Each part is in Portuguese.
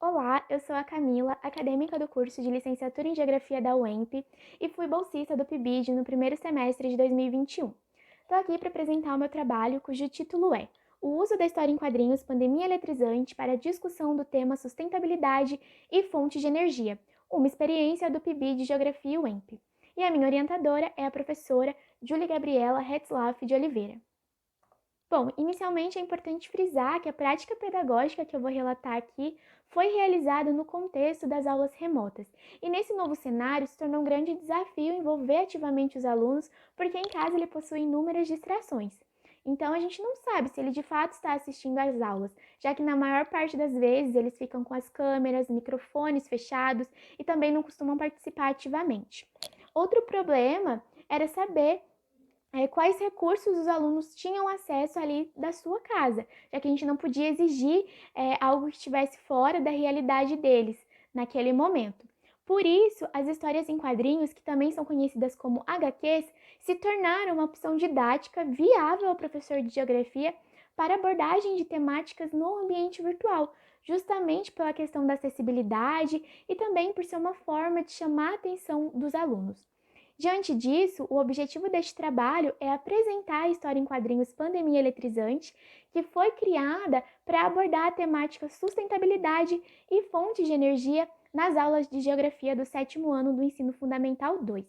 Olá, eu sou a Camila, acadêmica do curso de Licenciatura em Geografia da UEMP e fui bolsista do PIBID no primeiro semestre de 2021. Estou aqui para apresentar o meu trabalho, cujo título é O uso da história em quadrinhos pandemia eletrizante para a discussão do tema sustentabilidade e fontes de energia, uma experiência do PIBID de Geografia UEMP. E a minha orientadora é a professora Júlia Gabriela Hetzlaff de Oliveira. Bom, inicialmente é importante frisar que a prática pedagógica que eu vou relatar aqui foi realizada no contexto das aulas remotas, e nesse novo cenário se tornou um grande desafio envolver ativamente os alunos, porque em casa ele possui inúmeras distrações. Então a gente não sabe se ele de fato está assistindo às aulas, já que na maior parte das vezes eles ficam com as câmeras, microfones fechados e também não costumam participar ativamente. Outro problema era saber quais recursos os alunos tinham acesso ali da sua casa, já que a gente não podia exigir algo que estivesse fora da realidade deles naquele momento. Por isso, as histórias em quadrinhos, que também são conhecidas como HQs, se tornaram uma opção didática viável ao professor de geografia para abordagem de temáticas no ambiente virtual, justamente pela questão da acessibilidade e também por ser uma forma de chamar a atenção dos alunos. Diante disso, o objetivo deste trabalho é apresentar a história em quadrinhos Pandemia Eletrizante, que foi criada para abordar a temática sustentabilidade e fontes de energia nas aulas de Geografia do 7º ano do Ensino Fundamental 2.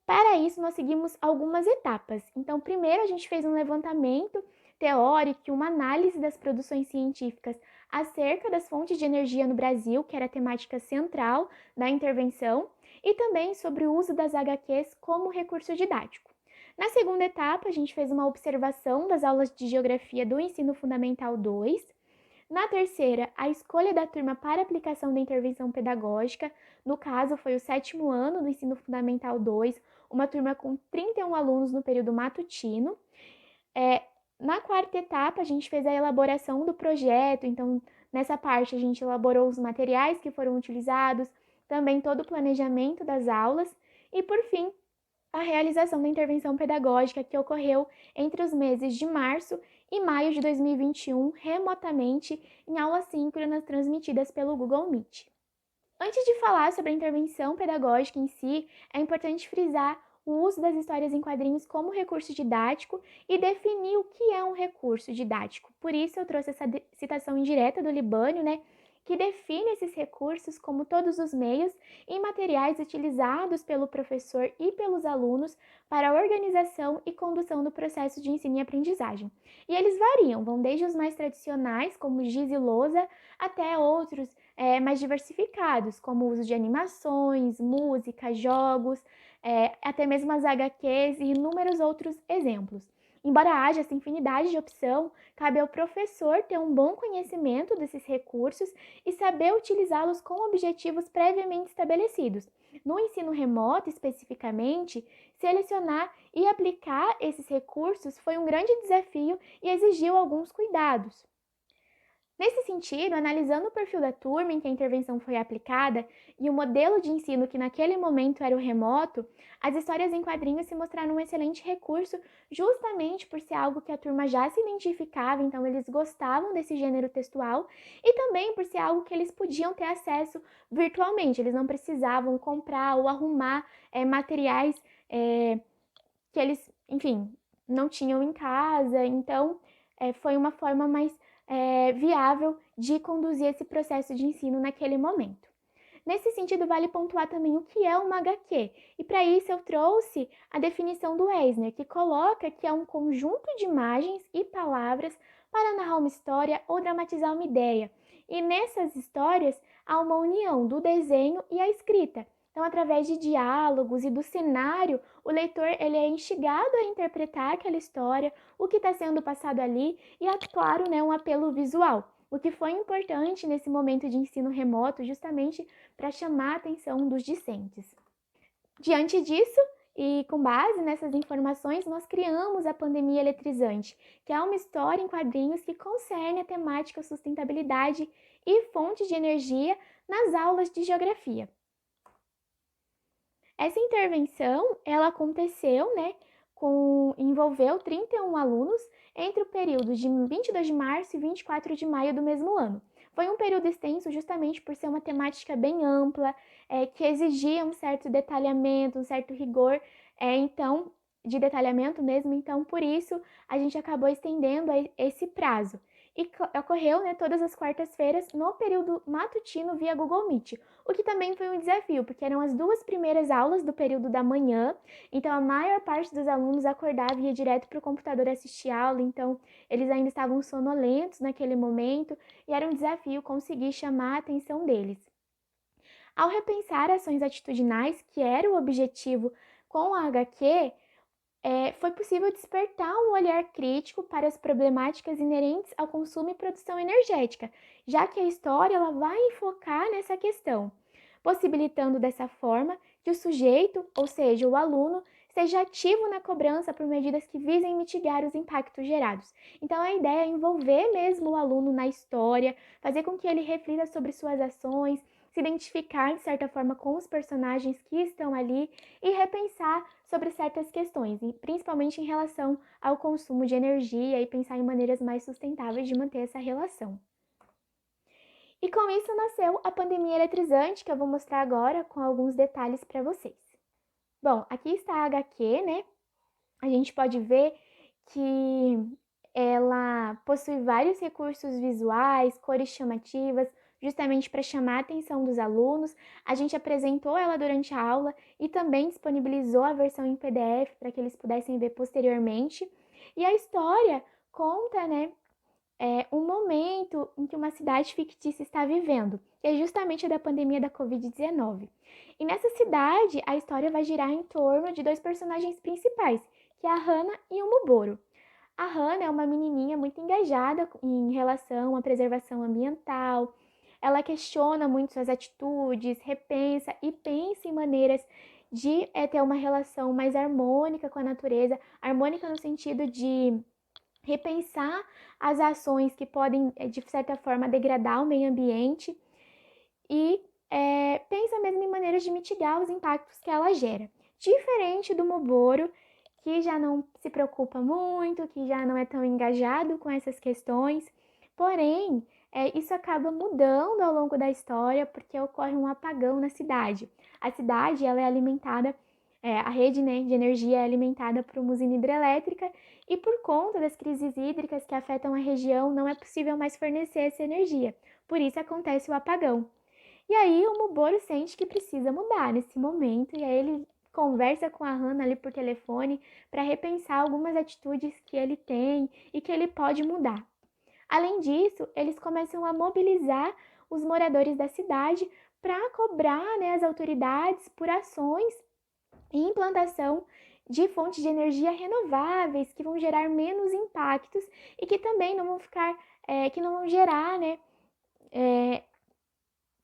Para isso, nós seguimos algumas etapas. Então, primeiro a gente fez um levantamento teórico e uma análise das produções científicas acerca das fontes de energia no Brasil, que era a temática central da intervenção, e também sobre o uso das HQs como recurso didático. Na segunda etapa, a gente fez uma observação das aulas de Geografia do Ensino Fundamental 2. Na terceira, a escolha da turma para aplicação da intervenção pedagógica, no caso foi o 7º ano do Ensino Fundamental 2, uma turma com 31 alunos no período matutino. Na quarta etapa, a gente fez a elaboração do projeto, então nessa parte a gente elaborou os materiais que foram utilizados, também todo o planejamento das aulas e, por fim, a realização da intervenção pedagógica que ocorreu entre os meses de março e maio de 2021, remotamente, em aulas síncronas transmitidas pelo Google Meet. Antes de falar sobre a intervenção pedagógica em si, é importante frisar o uso das histórias em quadrinhos como recurso didático e definir o que é um recurso didático. Por isso eu trouxe essa citação indireta do Libânio, que define esses recursos como todos os meios e materiais utilizados pelo professor e pelos alunos para a organização e condução do processo de ensino e aprendizagem. E eles variam, vão desde os mais tradicionais, como giz e lousa, até outros mais diversificados, como o uso de animações, música, jogos, até mesmo as HQs e inúmeros outros exemplos. Embora haja essa infinidade de opção, cabe ao professor ter um bom conhecimento desses recursos e saber utilizá-los com objetivos previamente estabelecidos. No ensino remoto, especificamente, selecionar e aplicar esses recursos foi um grande desafio e exigiu alguns cuidados. Nesse sentido, analisando o perfil da turma em que a intervenção foi aplicada e o modelo de ensino que naquele momento era o remoto, as histórias em quadrinhos se mostraram um excelente recurso justamente por ser algo que a turma já se identificava, então eles gostavam desse gênero textual, e também por ser algo que eles podiam ter acesso virtualmente, eles não precisavam comprar ou arrumar materiais que eles, enfim, não tinham em casa, então foi uma forma mais viável de conduzir esse processo de ensino naquele momento. Nesse sentido, vale pontuar também o que é uma HQ, e para isso eu trouxe a definição do Eisner, que coloca que é um conjunto de imagens e palavras para narrar uma história ou dramatizar uma ideia, e nessas histórias há uma união do desenho e a escrita. Então, através de diálogos e do cenário, o leitor ele é instigado a interpretar aquela história, o que está sendo passado ali, e é claro, um apelo visual, o que foi importante nesse momento de ensino remoto, justamente para chamar a atenção dos discentes. Diante disso, e com base nessas informações, nós criamos a Pandemia Eletrizante, que é uma história em quadrinhos que concerne a temática sustentabilidade e fontes de energia nas aulas de geografia. Essa intervenção, ela aconteceu, envolveu 31 alunos entre o período de 22 de março e 24 de maio do mesmo ano. Foi um período extenso justamente por ser uma temática bem ampla, que exigia um certo detalhamento, um certo rigor, então, de detalhamento mesmo, então por isso a gente acabou estendendo esse prazo. E ocorreu, né, todas as quartas-feiras no período matutino via Google Meet, o que também foi um desafio, porque eram as 2 primeiras aulas do período da manhã, então a maior parte dos alunos acordava e ia direto para o computador assistir aula, então eles ainda estavam sonolentos naquele momento e era um desafio conseguir chamar a atenção deles. Ao repensar ações atitudinais, que era o objetivo com a HQ, foi possível despertar um olhar crítico para as problemáticas inerentes ao consumo e produção energética, já que a história ela vai enfocar nessa questão, possibilitando dessa forma que o sujeito, ou seja, o aluno, seja ativo na cobrança por medidas que visem mitigar os impactos gerados. Então, a ideia é envolver mesmo o aluno na história, fazer com que ele reflita sobre suas ações, se identificar de certa forma com os personagens que estão ali e repensar sobre certas questões, e principalmente em relação ao consumo de energia e pensar em maneiras mais sustentáveis de manter essa relação. E com isso nasceu a pandemia eletrizante, que eu vou mostrar agora com alguns detalhes para vocês. Bom, aqui está a HQ, né? A gente pode ver que ela possui vários recursos visuais, cores chamativas, justamente para chamar a atenção dos alunos. A gente apresentou ela durante a aula e também disponibilizou a versão em PDF para que eles pudessem ver posteriormente. E a história conta, né, um momento em que uma cidade fictícia está vivendo, que é justamente a da pandemia da Covid-19. E nessa cidade, a história vai girar em torno de 2 personagens principais, que é a Hana e o Muboro. A Hana é uma menininha muito engajada em relação à preservação ambiental. Ela questiona muito suas atitudes, repensa e pensa em maneiras de ter uma relação mais harmônica com a natureza, harmônica no sentido de repensar as ações que podem, de certa forma, degradar o meio ambiente e pensa mesmo em maneiras de mitigar os impactos que ela gera. Diferente do Moboro, que já não se preocupa muito, que já não é tão engajado com essas questões. Porém, isso acaba mudando ao longo da história, porque ocorre um apagão na cidade. A cidade ela é alimentada, a rede, né, de energia é alimentada por uma usina hidrelétrica e por conta das crises hídricas que afetam a região, não é possível mais fornecer essa energia. Por isso acontece o apagão. E aí o Muboro sente que precisa mudar nesse momento, e aí ele conversa com a Hana ali por telefone para repensar algumas atitudes que ele tem e que ele pode mudar. Além disso, eles começam a mobilizar os moradores da cidade para cobrar, né, as autoridades por ações e implantação de fontes de energia renováveis que vão gerar menos impactos e que também não vão ficar, que não vão gerar, né,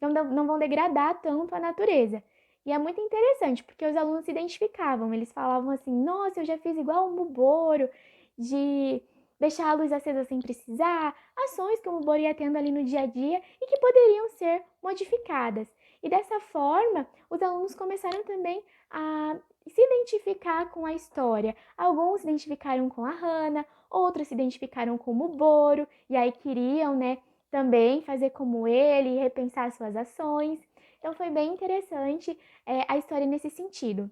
não vão degradar tanto a natureza. E é muito interessante, porque os alunos se identificavam, eles falavam assim, nossa, eu já fiz igual o Muboro, de deixar a luz acesa sem precisar, ações que o Muboro ia tendo ali no dia a dia e que poderiam ser modificadas. E dessa forma, os alunos começaram também a se identificar com a história. Alguns se identificaram com a Hana, outros se identificaram com o Muboro, e aí queriam, né, também fazer como ele e repensar suas ações. Então foi bem interessante a história nesse sentido.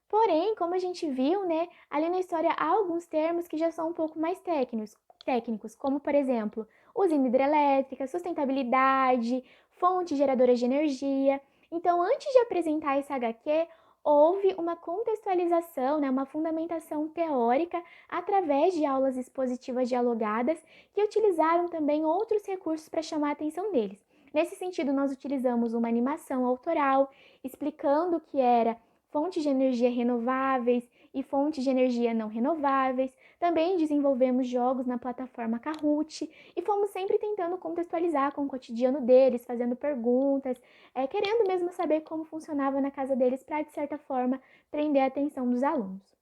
Porém, como a gente viu, né, ali na história há alguns termos que já são um pouco mais técnicos, como por exemplo, usina hidrelétrica, sustentabilidade, fontes geradoras de energia. Então, antes de apresentar esse HQ, houve uma contextualização, né, uma fundamentação teórica através de aulas expositivas dialogadas que utilizaram também outros recursos para chamar a atenção deles. Nesse sentido, nós utilizamos uma animação autoral explicando o que era fontes de energia renováveis e fontes de energia não renováveis. Também desenvolvemos jogos na plataforma Kahoot e fomos sempre tentando contextualizar com o cotidiano deles, fazendo perguntas, querendo mesmo saber como funcionava na casa deles para, de certa forma, prender a atenção dos alunos.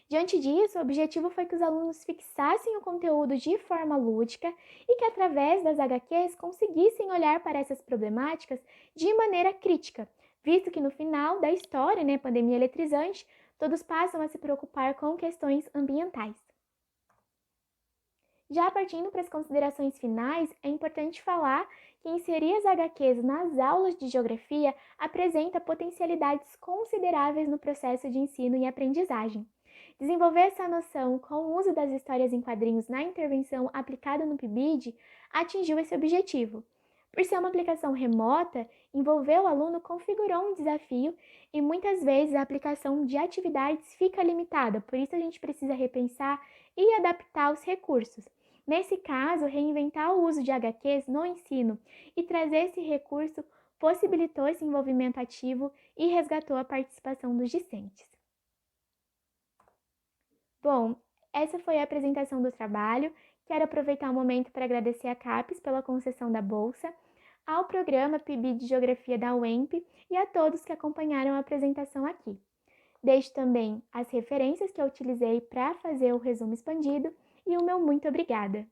Diante disso, o objetivo foi que os alunos fixassem o conteúdo de forma lúdica e que, através das HQs, conseguissem olhar para essas problemáticas de maneira crítica, visto que no final da história, né, pandemia eletrizante, todos passam a se preocupar com questões ambientais. Já partindo para as considerações finais, é importante falar que inserir as HQs nas aulas de geografia apresenta potencialidades consideráveis no processo de ensino e aprendizagem. Desenvolver essa noção com o uso das histórias em quadrinhos na intervenção aplicada no PIBID atingiu esse objetivo. Por ser uma aplicação remota, envolver o aluno configurou um desafio e muitas vezes a aplicação de atividades fica limitada, por isso a gente precisa repensar e adaptar os recursos. Nesse caso, reinventar o uso de HQs no ensino e trazer esse recurso possibilitou esse envolvimento ativo e resgatou a participação dos discentes. Bom, essa foi a apresentação do trabalho. Quero aproveitar o momento para agradecer a CAPES pela concessão da bolsa, ao programa PIB de Geografia da UEMP e a todos que acompanharam a apresentação aqui. Deixo também as referências que eu utilizei para fazer o resumo expandido e o meu muito obrigada!